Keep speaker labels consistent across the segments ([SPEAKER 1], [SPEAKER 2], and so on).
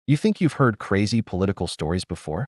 [SPEAKER 1] You think you've heard crazy political stories before?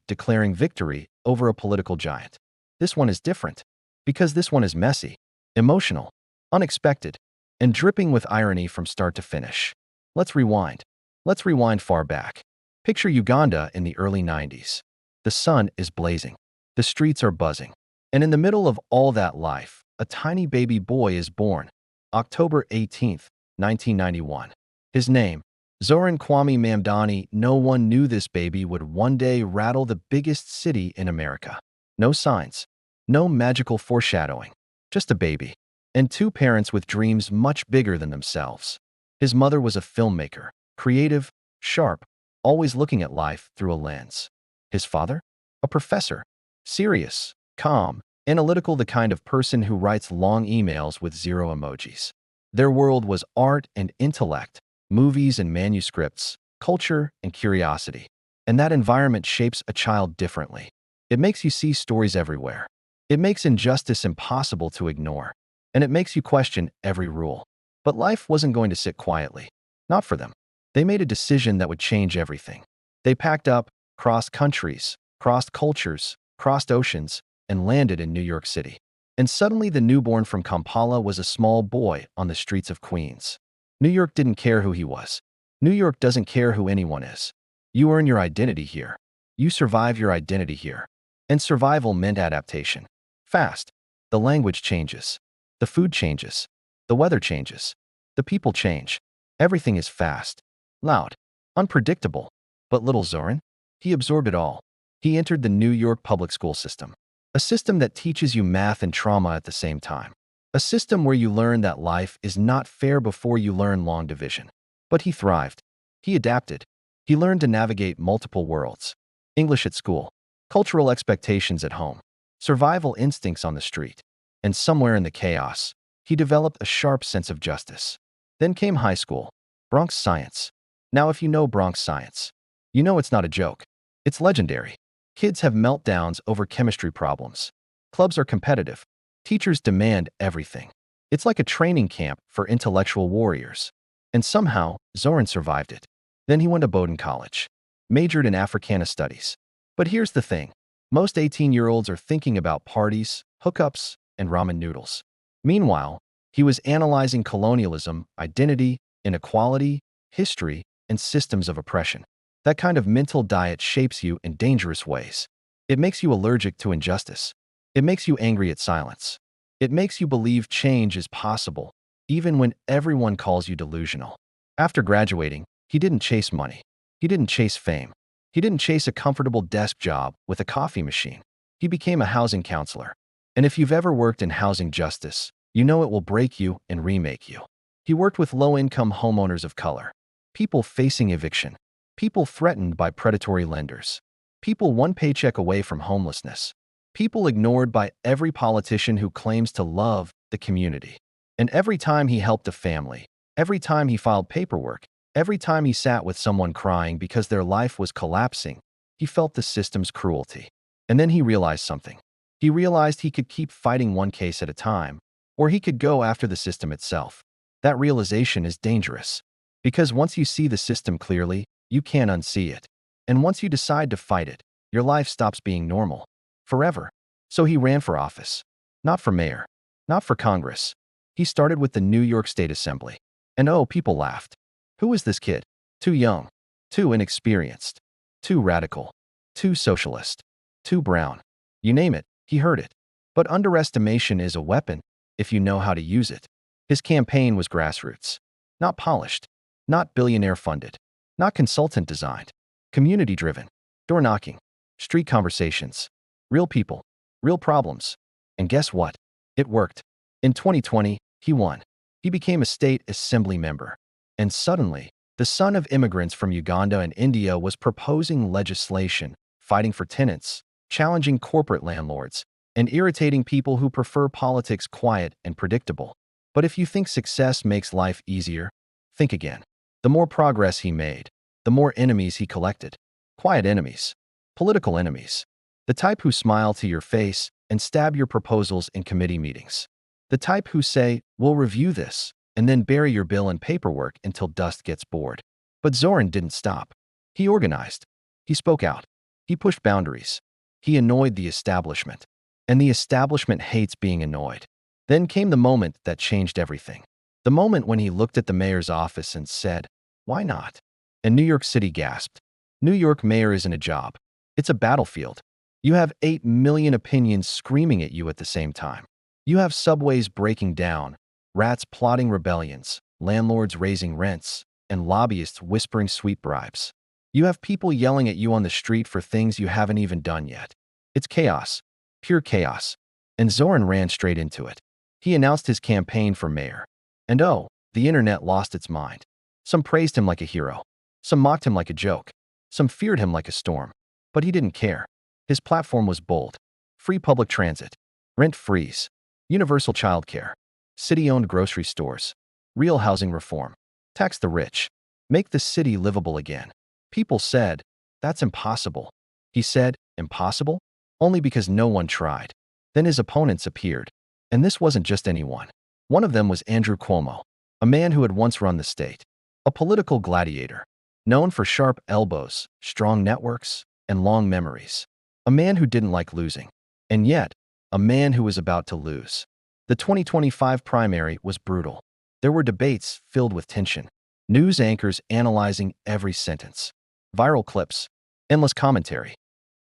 [SPEAKER 1] Declaring victory over a political giant. This one is different because this one is messy, emotional, unexpected, and dripping with irony from start to finish. Let's rewind. Let's rewind far back. Picture Uganda in the early 90s. The sun is blazing. The streets are buzzing. And in the middle of all that life, a tiny baby boy is born. October 18th, 1991. His name, Zohran Mamdani. No one knew this baby would one day rattle the biggest city in America. No signs, no magical foreshadowing, just a baby. And two parents with dreams much bigger than themselves. His mother was a filmmaker, creative, sharp, always looking at life through a lens. His father? A professor, serious, calm, analytical, the kind of person who writes long emails with zero emojis. Their world was art and intellect, movies and manuscripts, culture and curiosity. And that environment shapes a child differently. It makes you see stories everywhere. It makes injustice impossible to ignore. And it makes you question every rule. But life wasn't going to sit quietly. Not for them. They made a decision that would change everything. They packed up, crossed countries, crossed cultures, crossed oceans, and landed in New York City. And suddenly the newborn from Kampala was a small boy on the streets of Queens. New York didn't care who he was. New York doesn't care who anyone is. You earn your identity here. You survive your identity here. And survival meant adaptation. Fast. The language changes. The food changes. The weather changes. The people change. Everything is fast, loud, unpredictable. But little Zohran? He absorbed it all. He entered the New York public school system. A system that teaches you math and trauma at the same time. A system where you learn that life is not fair before you learn long division. But he thrived. He adapted. He learned to navigate multiple worlds. English at school. Cultural expectations at home. Survival instincts on the street. And somewhere in the chaos, he developed a sharp sense of justice. Then came high school. Bronx science. Now if you know Bronx science, you know it's not a joke. It's legendary. Kids have meltdowns over chemistry problems. Clubs are competitive. Teachers demand everything. It's like a training camp for intellectual warriors. And somehow, Zohran survived it. Then he went to Bowdoin College. Majored in Africana studies. But here's the thing. Most 18-year-olds are thinking about parties, hookups, and ramen noodles. Meanwhile, he was analyzing colonialism, identity, inequality, history, and systems of oppression. That kind of mental diet shapes you in dangerous ways. It makes you allergic to injustice. It makes you angry at silence. It makes you believe change is possible, even when everyone calls you delusional. After graduating, he didn't chase money. He didn't chase fame. He didn't chase a comfortable desk job with a coffee machine. He became a housing counselor. And if you've ever worked in housing justice, you know it will break you and remake you. He worked with low-income homeowners of color, people facing eviction, people threatened by predatory lenders, people one paycheck away from homelessness, people ignored by every politician who claims to love the community. And every time he helped a family, every time he filed paperwork, every time he sat with someone crying because their life was collapsing, he felt the system's cruelty. And then he realized something. He realized he could keep fighting one case at a time, or he could go after the system itself. That realization is dangerous, because once you see the system clearly, you can't unsee it. And once you decide to fight it, your life stops being normal. Forever. So he ran for office. Not for mayor. Not for Congress. He started with the New York State Assembly. And oh, people laughed. Who is this kid? Too young. Too inexperienced. Too radical. Too socialist. Too brown. You name it, he heard it. But underestimation is a weapon, if you know how to use it. His campaign was grassroots. Not polished. Not billionaire-funded. Not consultant-designed. Community-driven. Door-knocking. Street conversations. Real people. Real problems. And guess what? It worked. In 2020, he won. He became a state assembly member. And suddenly, the son of immigrants from Uganda and India was proposing legislation, fighting for tenants, challenging corporate landlords, and irritating people who prefer politics quiet and predictable. But if you think success makes life easier, think again. The more progress he made, the more enemies he collected. Quiet enemies. Political enemies. The type who smile to your face and stab your proposals in committee meetings. The type who say, "We'll review this," and then bury your bill in paperwork until dust gets bored. But Zohran didn't stop. He organized. He spoke out. He pushed boundaries. He annoyed the establishment. And the establishment hates being annoyed. Then came the moment that changed everything. The moment when he looked at the mayor's office and said, "Why not?" And New York City gasped. New York mayor isn't a job. It's a battlefield. You have 8 million opinions screaming at you at the same time. You have subways breaking down, rats plotting rebellions, landlords raising rents, and lobbyists whispering sweet bribes. You have people yelling at you on the street for things you haven't even done yet. It's chaos, pure chaos. And Zohran ran straight into it. He announced his campaign for mayor. And oh, the internet lost its mind. Some praised him like a hero. Some mocked him like a joke. Some feared him like a storm. But he didn't care. His platform was bold. Free public transit. Rent freeze. Universal childcare. City-owned grocery stores. Real housing reform. Tax the rich. Make the city livable again. People said, "That's impossible." He said, "Impossible?" Only because no one tried. Then his opponents appeared. And this wasn't just anyone. One of them was Andrew Cuomo, a man who had once run the state. A political gladiator, known for sharp elbows, strong networks, and long memories. A man who didn't like losing. And yet, a man who was about to lose. The 2025 primary was brutal. There were debates filled with tension. News anchors analyzing every sentence. Viral clips. Endless commentary.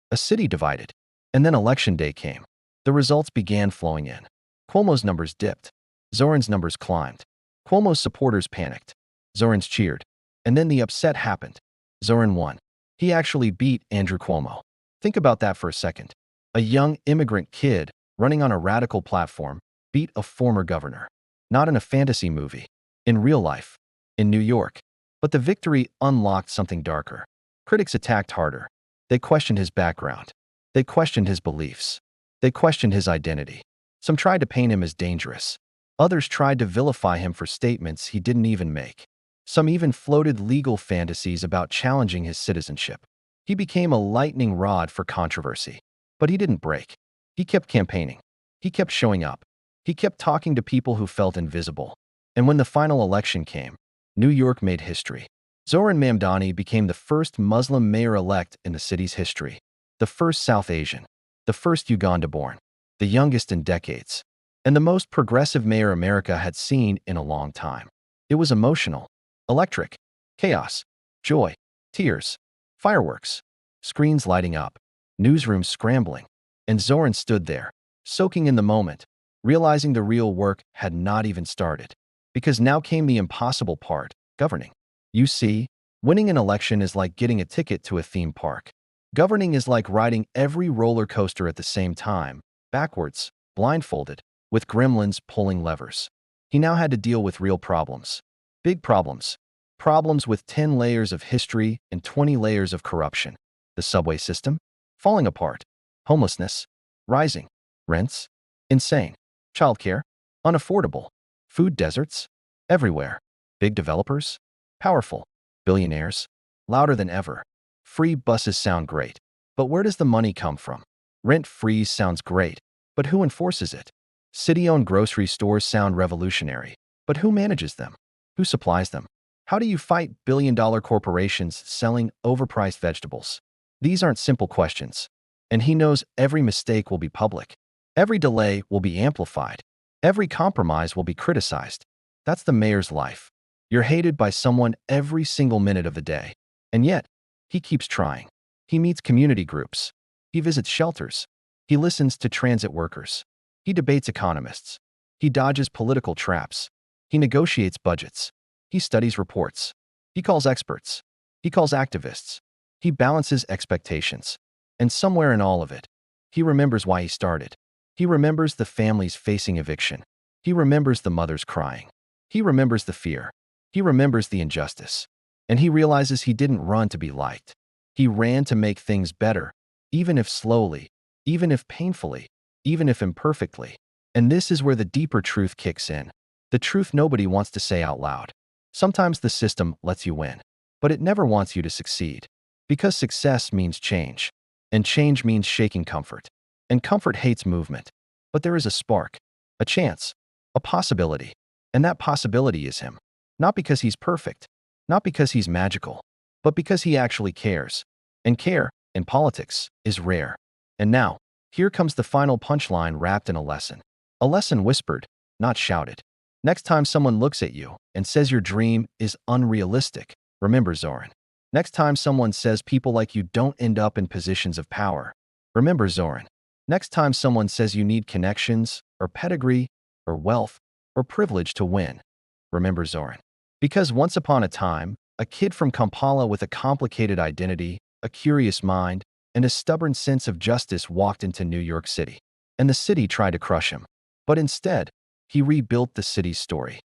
[SPEAKER 1] A city divided. And then election day came. The results began flowing in. Cuomo's numbers dipped. Zohran's numbers climbed. Cuomo's supporters panicked. Zohran's cheered. And then the upset happened. Zohran won. He actually beat Andrew Cuomo. Think about that for a second. A young immigrant kid running on a radical platform beat a former governor. Not in a fantasy movie. In real life. In New York. But the victory unlocked something darker. Critics attacked harder. They questioned his background. They questioned his beliefs. They questioned his identity. Some tried to paint him as dangerous. Others tried to vilify him for statements he didn't even make. Some even floated legal fantasies about challenging his citizenship. He became a lightning rod for controversy. But he didn't break. He kept campaigning. He kept showing up. He kept talking to people who felt invisible. And when the final election came, New York made history. Zohran Mamdani became the first Muslim mayor-elect in the city's history. The first South Asian. The first Uganda-born. The youngest in decades. And the most progressive mayor America had seen in a long time. It was emotional. Electric. Chaos. Joy. Tears. Fireworks. Screens lighting up. Newsrooms scrambling. And Zohran stood there, soaking in the moment, realizing the real work had not even started. Because now came the impossible part, governing. You see, winning an election is like getting a ticket to a theme park. Governing is like riding every roller coaster at the same time, backwards, blindfolded, with gremlins pulling levers. He now had to deal with real problems. Big problems. Problems with 10 layers of history and 20 layers of corruption. The subway system? Falling apart. Homelessness? Rising. Rents? Insane. Childcare? Unaffordable. Food deserts? Everywhere. Big developers? Powerful. Billionaires? Louder than ever. Free buses sound great. But where does the money come from? Rent freeze sounds great. But who enforces it? City-owned grocery stores sound revolutionary. But who manages them? Who supplies them? How do you fight billion-dollar corporations selling overpriced vegetables? These aren't simple questions. And he knows every mistake will be public. Every delay will be amplified. Every compromise will be criticized. That's the mayor's life. You're hated by someone every single minute of the day. And yet, he keeps trying. He meets community groups. He visits shelters. He listens to transit workers. He debates economists. He dodges political traps. He negotiates budgets. He studies reports. He calls experts. He calls activists. He balances expectations. And somewhere in all of it, he remembers why he started. He remembers the families facing eviction. He remembers the mothers crying. He remembers the fear. He remembers the injustice. And he realizes he didn't run to be liked. He ran to make things better, even if slowly, even if painfully, even if imperfectly. And this is where the deeper truth kicks in. The truth nobody wants to say out loud. Sometimes the system lets you win, but it never wants you to succeed. Because success means change. And change means shaking comfort. And comfort hates movement. But there is a spark, a chance, a possibility. And that possibility is him. Not because he's perfect. Not because he's magical. but because he actually cares. And care, in politics, is rare. And now, here comes the final punchline wrapped in a lesson. A lesson whispered, not shouted. Next time someone looks at you and says your dream is unrealistic, remember Zohran. Next time someone says people like you don't end up in positions of power, remember Zohran. Next time someone says you need connections, or pedigree, or wealth, or privilege to win, remember Zohran. Because once upon a time, a kid from Kampala with a complicated identity, a curious mind, and a stubborn sense of justice walked into New York City. And the city tried to crush him. But instead, he rebuilt the city's story.